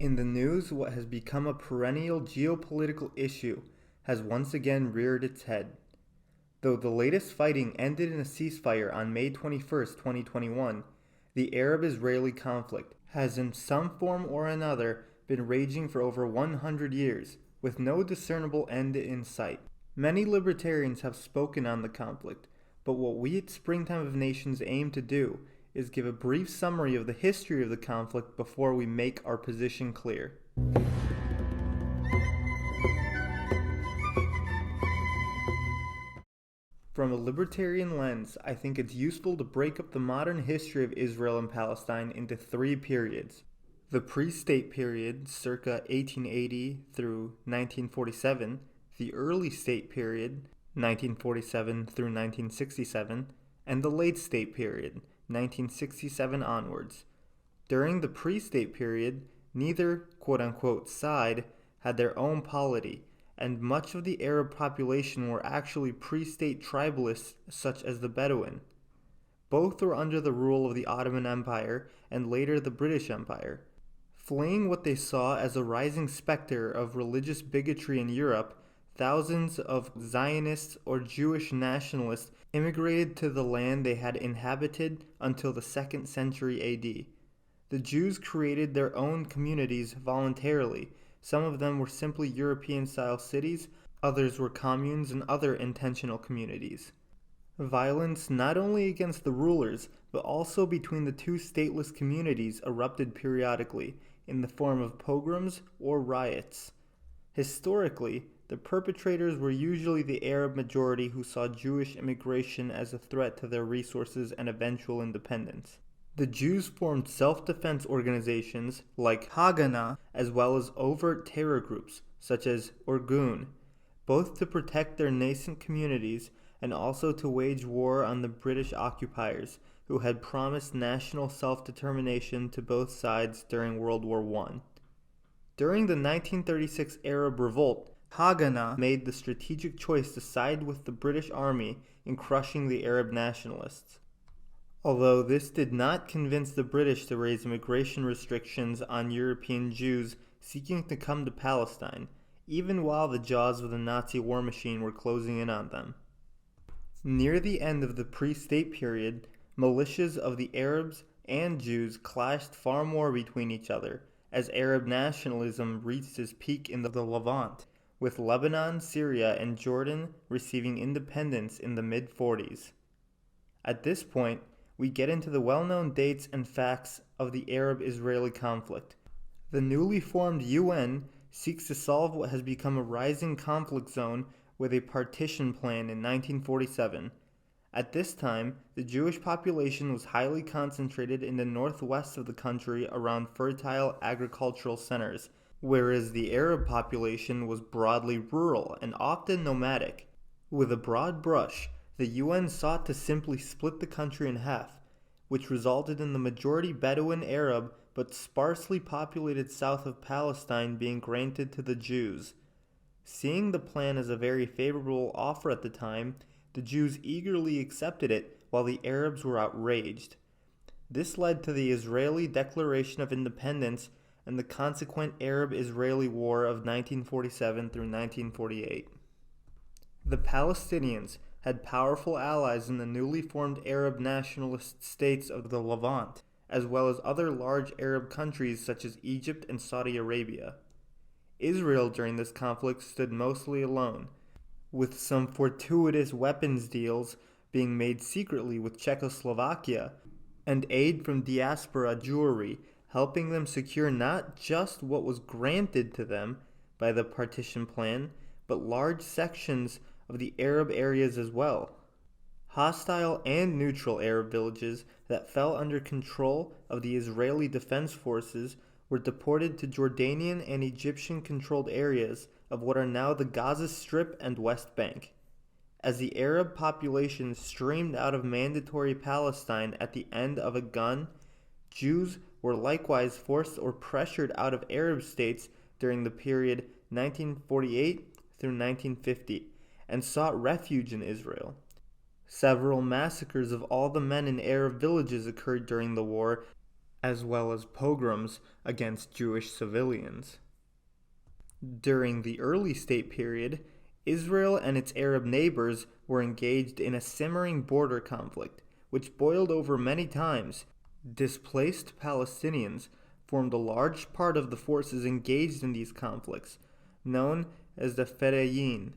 In the news, what has become a perennial geopolitical issue has once again reared its head. Though the latest fighting ended in a ceasefire on May 21, 2021, the Arab-Israeli conflict has in some form or another been raging for over 100 years, with no discernible end in sight. Many libertarians have spoken on the conflict, but what we at Springtime of Nations aim to do is give a brief summary of the history of the conflict before we make our position clear. From a libertarian lens, I think it's useful to break up the modern history of Israel and Palestine into three periods. The pre-state period, circa 1880 through 1947, the early state period, 1947 through 1967, and the late state period, 1967 onwards. During the pre-state period, neither quote-unquote side had their own polity, and much of the Arab population were actually pre-state tribalists such as the Bedouin. Both were under the rule of the Ottoman Empire and later the British Empire. Fleeing what they saw as a rising specter of religious bigotry in Europe, thousands of Zionists or Jewish nationalists immigrated to the land they had inhabited until the 2nd century AD. The Jews created their own communities voluntarily. Some of them were simply European-style cities, others were communes and other intentional communities. Violence not only against the rulers, but also between the two stateless communities erupted periodically in the form of pogroms or riots. Historically, the perpetrators were usually the Arab majority who saw Jewish immigration as a threat to their resources and eventual independence. The Jews formed self-defense organizations like Haganah, as well as overt terror groups such as Irgun, both to protect their nascent communities and also to wage war on the British occupiers, who had promised national self-determination to both sides during World War I. During the 1936 Arab Revolt, Haganah made the strategic choice to side with the British Army in crushing the Arab nationalists. Although this did not convince the British to raise immigration restrictions on European Jews seeking to come to Palestine, even while the jaws of the Nazi war machine were closing in on them. Near the end of the pre-state period, militias of the Arabs and Jews clashed far more between each other, as Arab nationalism reached its peak in the Levant, with Lebanon, Syria, and Jordan receiving independence in the mid-40s. At this point, we get into the well-known dates and facts of the Arab-Israeli conflict. The newly formed UN seeks to solve what has become a rising conflict zone with a partition plan in 1947. At this time, the Jewish population was highly concentrated in the northwest of the country around fertile agricultural centers, whereas the Arab population was broadly rural and often nomadic. With a broad brush, the UN sought to simply split the country in half, which resulted in the majority Bedouin Arab but sparsely populated south of Palestine being granted to the Jews. Seeing the plan as a very favorable offer at the time, the Jews eagerly accepted it while the Arabs were outraged. This led to the Israeli Declaration of Independence and the consequent Arab-Israeli War of 1947 through 1948. The Palestinians had powerful allies in the newly formed Arab nationalist states of the Levant, as well as other large Arab countries such as Egypt and Saudi Arabia. Israel during this conflict stood mostly alone, with some fortuitous weapons deals being made secretly with Czechoslovakia, and aid from diaspora Jewry helping them secure not just what was granted to them by the partition plan, but large sections of the Arab areas as well. Hostile and neutral Arab villages that fell under control of the Israeli Defense Forces were deported to Jordanian and Egyptian-controlled areas of what are now the Gaza Strip and West Bank. As the Arab population streamed out of mandatory Palestine at the end of a gun, Jews were likewise forced or pressured out of Arab states during the period 1948 through 1950 and sought refuge in Israel. Several massacres of all the men in Arab villages occurred during the war, as well as pogroms against Jewish civilians. During the early state period, Israel and its Arab neighbors were engaged in a simmering border conflict, which boiled over many times. Displaced Palestinians formed a large part of the forces engaged in these conflicts, known as the Fedayeen.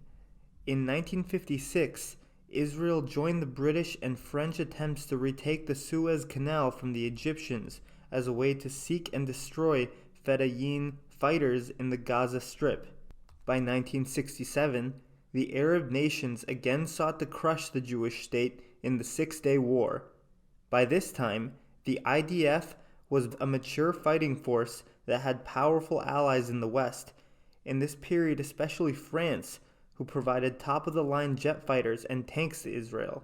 In 1956, Israel joined the British and French attempts to retake the Suez Canal from the Egyptians as a way to seek and destroy Fedayeen fighters in the Gaza Strip. By 1967, the Arab nations again sought to crush the Jewish state in the Six-Day War. By this time, the IDF was a mature fighting force that had powerful allies in the West. In this period, especially France, who provided top-of-the-line jet fighters and tanks to Israel.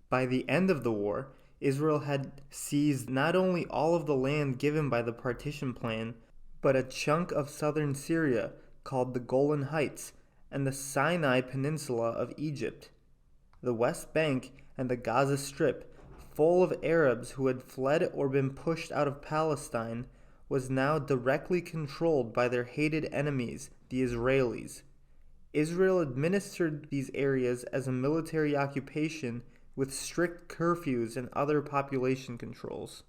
By the end of the war, Israel had seized not only all of the land given by the Partition plan, but a chunk of southern Syria called the Golan Heights and the Sinai Peninsula of Egypt. The West Bank and the Gaza Strip, full of Arabs who had fled or been pushed out of Palestine, was now directly controlled by their hated enemies, the Israelis. Israel administered these areas as a military occupation with strict curfews and other population controls.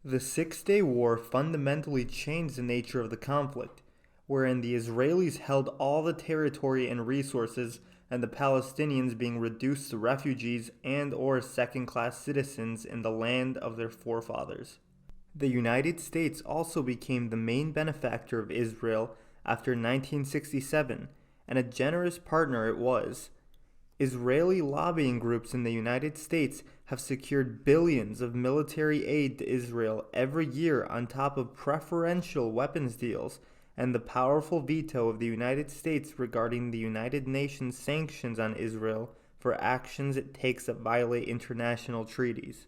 The Six-Day War fundamentally changed the nature of the conflict, wherein the Israelis held all the territory and resources, and the Palestinians being reduced to refugees and/or second-class citizens in the land of their forefathers. The United States also became the main benefactor of Israel after 1967, and a generous partner it was. Israeli lobbying groups in the United States have secured billions of military aid to Israel every year on top of preferential weapons deals and the powerful veto of the United States regarding the United Nations sanctions on Israel for actions it takes that violate international treaties.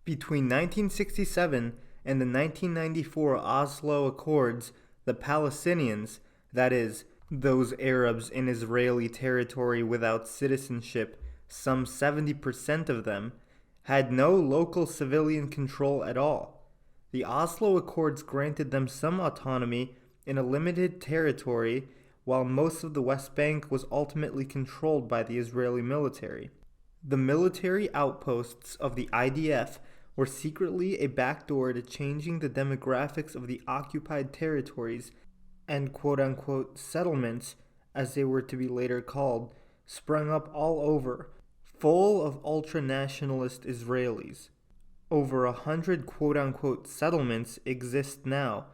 Between 1967 and the 1994 Oslo Accords, the Palestinians, that is, those Arabs in Israeli territory without citizenship, some 70% of them, had no local civilian control at all. The Oslo Accords granted them some autonomy in a limited territory, while most of the West Bank was ultimately controlled by the Israeli military. The military outposts of the IDF were secretly a backdoor to changing the demographics of the occupied territories, and quote-unquote settlements, as they were to be later called, sprung up all over, full of ultra-nationalist Israelis. Over 100 quote-unquote settlements exist now,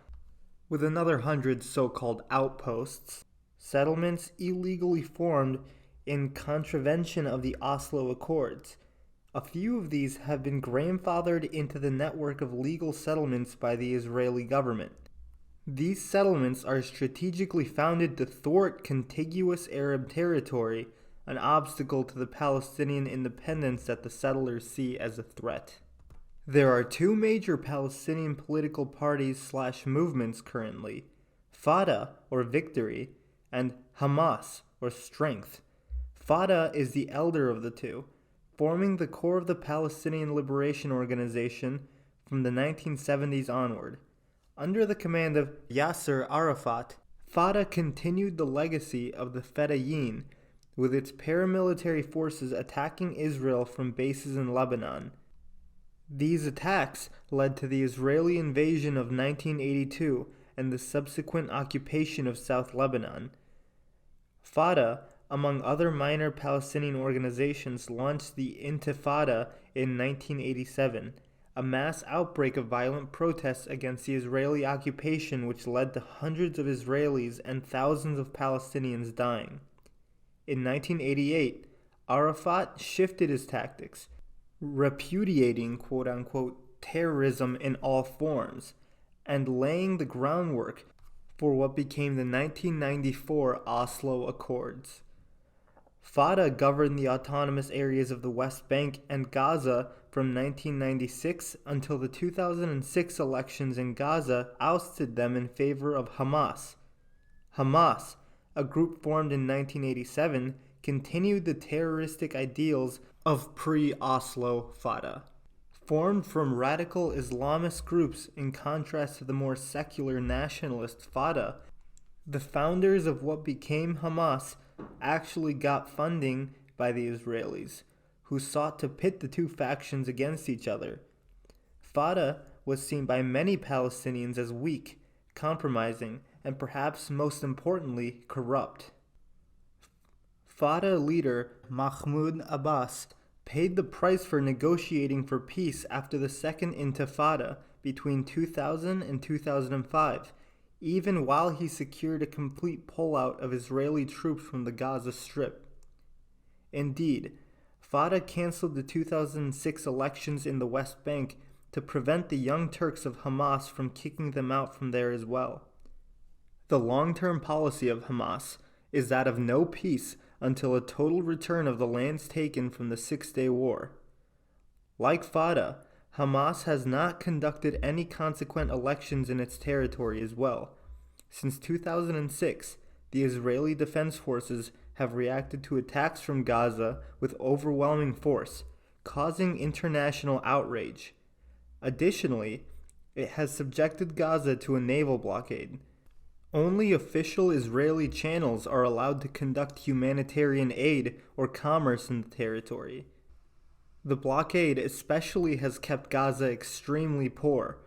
with another 100 so-called outposts, settlements illegally formed in contravention of the Oslo Accords. A few of these have been grandfathered into the network of legal settlements by the Israeli government. These settlements are strategically founded to thwart contiguous Arab territory, an obstacle to the Palestinian independence that the settlers see as a threat. There are two major Palestinian political parties/movements currently, Fatah, or Victory, and Hamas, or Strength. Fatah is the elder of the two, forming the core of the Palestinian Liberation Organization from the 1970s onward. Under the command of Yasser Arafat, Fatah continued the legacy of the Fedayeen, with its paramilitary forces attacking Israel from bases in Lebanon. These attacks led to the Israeli invasion of 1982 and the subsequent occupation of South Lebanon. Fatah, among other minor Palestinian organizations, launched the Intifada in 1987, a mass outbreak of violent protests against the Israeli occupation which led to hundreds of Israelis and thousands of Palestinians dying. In 1988, Arafat shifted his tactics, repudiating quote-unquote terrorism in all forms, and laying the groundwork for what became the 1994 Oslo Accords. Fatah governed the autonomous areas of the West Bank and Gaza from 1996 until the 2006 elections in Gaza ousted them in favor of Hamas. Hamas, a group formed in 1987, continued the terroristic ideals of pre-Oslo Fatah. Formed from radical Islamist groups in contrast to the more secular nationalist Fatah, the founders of what became Hamas actually got funding by the Israelis, who sought to pit the two factions against each other. Fatah was seen by many Palestinians as weak, compromising, and perhaps most importantly, corrupt. Fatah leader Mahmoud Abbas paid the price for negotiating for peace after the Second Intifada between 2000 and 2005, even while he secured a complete pullout of Israeli troops from the Gaza Strip. Indeed, Fatah canceled the 2006 elections in the West Bank to prevent the Young Turks of Hamas from kicking them out from there as well. The long-term policy of Hamas is that of no peace until a total return of the lands taken from the Six-Day War. Like Fatah, Hamas has not conducted any consequent elections in its territory as well. Since 2006, the Israeli Defense Forces have reacted to attacks from Gaza with overwhelming force, causing international outrage. Additionally, it has subjected Gaza to a naval blockade. Only official Israeli channels are allowed to conduct humanitarian aid or commerce in the territory. The blockade especially has kept Gaza extremely poor,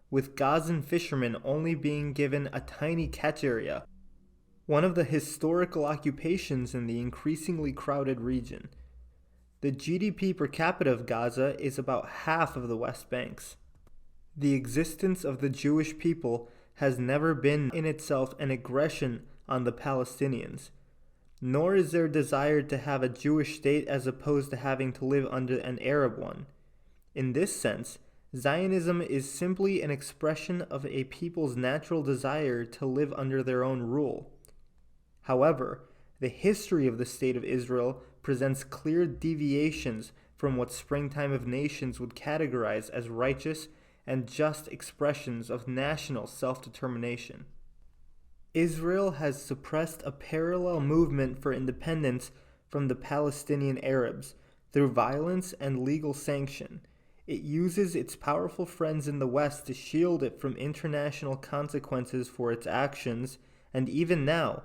with Gazan fishermen only being given a tiny catch area, one of the historical occupations in the increasingly crowded region. The GDP per capita of Gaza is about half of the West Bank's. The existence of the Jewish people has never been in itself an aggression on the Palestinians, nor is their desire to have a Jewish state as opposed to having to live under an Arab one. In this sense, Zionism is simply an expression of a people's natural desire to live under their own rule. However, the history of the State of Israel presents clear deviations from what Springtime of Nations would categorize as righteous and just expressions of national self-determination. Israel has suppressed a parallel movement for independence from the Palestinian Arabs through violence and legal sanction. It uses its powerful friends in the West to shield it from international consequences for its actions, and even now,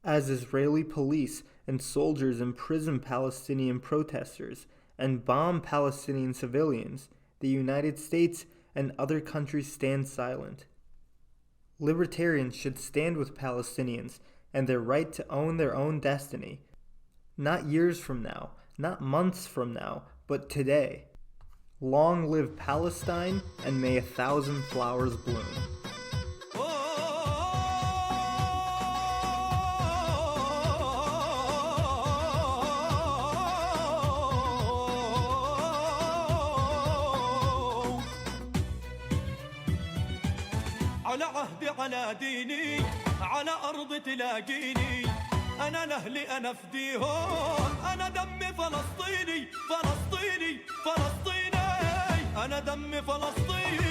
as Israeli police and soldiers imprison Palestinian protesters and bomb Palestinian civilians, the United States and other countries stand silent. Libertarians should stand with Palestinians and their right to own their own destiny. Not years from now, not months from now, but today. Long live Palestine, and may 1,000 flowers bloom. على عهدي على ديني على أرض تلاقيني أنا لأهلي أنا فديهم أنا دمي فلسطيني فلسطيني فلسطيني أنا دمي فلسطيني